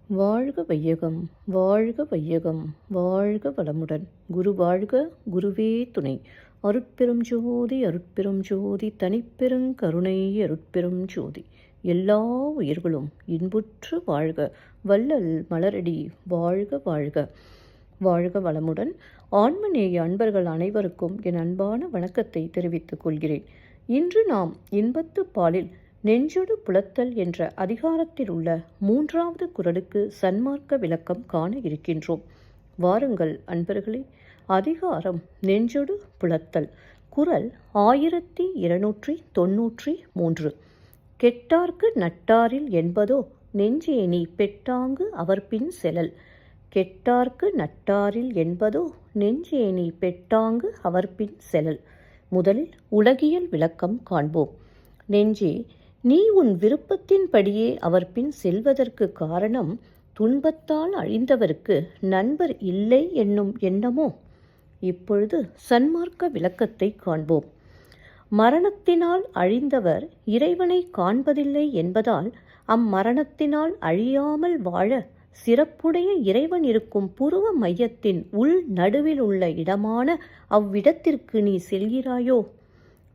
வாழ்க வையகம், வாழ்க வையகம், வாழ்க வளமுடன். குரு வாழ்க, குருவே துணை. அருட்பெரும் ஜோதி, அருட்பெரும் ஜோதி, தனிப்பெருங் கருணை, அருட்பெரும் ஜோதி. எல்லா உயிர்களும் இன்புற்று வாழ்க, வள்ளல் மலரடி வாழ்க வாழ்க. வாழ்க வளமுடன். ஆன்மநேய அன்பர்கள் அனைவருக்கும் என் அன்பான வணக்கத்தை தெரிவித்துக் கொள்கிறேன். இன்று நாம் இன்பத்து பாலில் நெஞ்சொடு புலத்தல் என்ற அதிகாரத்தில் உள்ள 3வது குறளுக்கு சன்மார்க்க விளக்கம் காண இருக்கின்றோம். வாருங்கள் அன்பர்களே. அதிகாரம் நெஞ்சொடு புலத்தல். குறள் 1293. கெட்டார்க்கு நட்டாரில் என்பதோ நெஞ்சேனி பெட்டாங்கு அவர்பின் செலல். கெட்டார்க்கு நட்டாரில் என்பதோ நெஞ்சேனி பெட்டாங்கு அவர்பின் செலல். முதலில் உலகியல் விளக்கம் காண்போம். நெஞ்சே, நீ உன் விருப்பத்தின்படியே அவர் பின் செல்வதற்கு காரணம் துன்பத்தால் அழிந்தவருக்கு நண்பர் இல்லை என்னும் எண்ணமோ? இப்பொழுது சன்மார்க்க விளக்கத்தை காண்போம். மரணத்தினால் அழிந்தவர் இறைவனை காண்பதில்லை என்பதால் அம்மரணத்தினால் அழியாமல் வாழ சிறப்புடைய இறைவன் இருக்கும் புருவ மையத்தின் உள் நடுவில் உள்ள இடமான அவ்விடத்திற்கு நீ செல்கிறாயோ?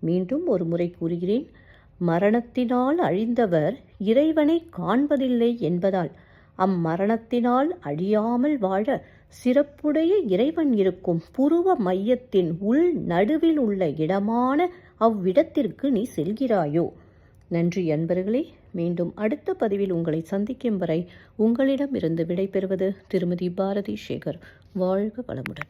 மீண்டும் ஒரு முறை கூறுகிறேன். மரணத்தினால் அழிந்தவர் இறைவனை காண்பதில்லை என்பதால் அம்மரணத்தினால் அழியாமல் வாழ சிறப்புடைய இறைவன் இருக்கும் புருவ மையத்தின் உள் நடுவில் உள்ள இடமான அவ்விடத்திற்கு நீ செல்கிறாயோ? நன்றி அன்பர்களே. மீண்டும் அடுத்த பதிவில் உங்களை சந்திக்கும் வரை உங்களிடமிருந்து விடைபெறுவது திருமதி பாரதி சேகர். வாழ்க வளமுடன்.